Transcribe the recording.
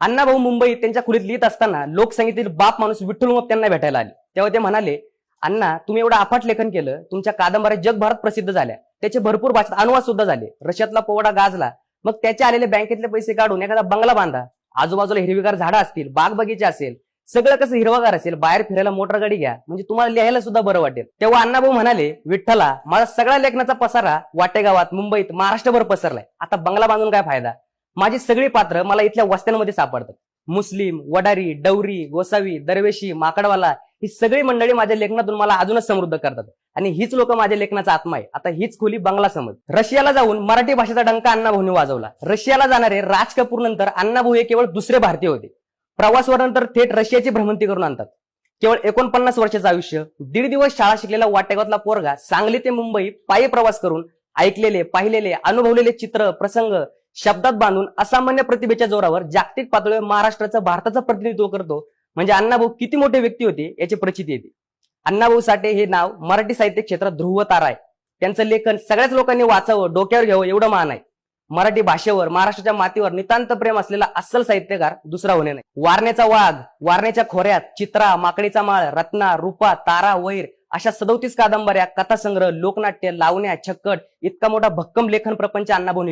अण्णाभाऊ मुंबईत त्यांच्या खोलीत लिहित असताना लोकसंगीतील बाप माणूस विठ्ठल उमप त्यांना भेटायला आले. तेव्हा ते म्हणाले, अण्णा तुम्ही एवढं अफाट लेखन केलं, तुमच्या कादंबऱ्या जगभरात प्रसिद्ध झाल्या, त्याचे भरपूर भाषेत अनुवाद सुद्धा झाले, रशियातला पोवाडा गाजला. मग त्याचे आलेले बँकेतले पैसे काढून एखादा बंगला बांधा, आजूबाजूला हिरवीगार झाडं असतील, बाग बगीचे असेल, सगळं कसं हिरवागार असेल, बाहेर फिरायला मोटर गाडी घ्या, म्हणजे तुम्हाला लिहायला सुद्धा बरं वाटेल. तेव्हा अण्णाभाऊ म्हणाले, विठ्ठला माझा सगळा लेखनाचा पसारा वाटेगावात, मुंबईत, महाराष्ट्रभर पसरलाय. आता बंगला बांधून काय फायदा? माझी सगळी पात्र मला इथल्या वस्त्यांमध्ये सापडतात. मुस्लिम, वडारी, डवरी, गोसावी, दरवेशी, माकडवाला ही सगळी मंडळी माझ्या लेखनातून मला अजूनच समृद्ध करतात. आणि हीच लोक माझ्या लेखनाचा आत्मा आहे. आता हीच खोली बंगला समज. रशियाला जाऊन मराठी भाषेचा डंका अण्णाभाऊंनी वाजवला. रशियाला जाणारे राज कपूर नंतर अण्णाभाऊ हे केवळ दुसरे भारतीय होते. प्रवासवरानंतर थेट रशियाची भ्रमंती करून आणतात. केवळ 49 वर्षाचं आयुष्य, 1.5 दिवस शाळा शिकलेला वाटेगावातला पोरगा सांगली ते मुंबई पायी प्रवास करून ऐकलेले, पाहिलेले, अनुभवलेले चित्र, प्रसंग शब्दात बांधून असामान्य प्रतिभेच्या जोरावर जागतिक पातळीवर महाराष्ट्राचं, भारताचं प्रतिनिधित्व करतो. म्हणजे अण्णाभाऊ किती मोठे व्यक्ती होते याची प्रचिती येते. अण्णाभाऊ साठे हे नाव मराठी साहित्य क्षेत्रात ध्रुव तारा आहे. त्यांचं लेखन सगळ्याच लोकांनी वाचावं, डोक्यावर घ्यावं एवढं मान आहे. मराठी भाषेवर, महाराष्ट्राच्या मातीवर नितांत प्रेम असलेला अस्सल साहित्यकार दुसरा होणे नाही. वारण्याचा वाघ, वारण्याच्या खोऱ्यात, चित्रा, माकडीचा माळ, रत्ना, रूपा, तारा, वैर अशा 37 कादंबऱ्या, कथासंग्रह, लोकनाट्य, लावण्या, छक्कड इतका मोठा भक्कम लेखन प्रपंच अण्णाभाऊ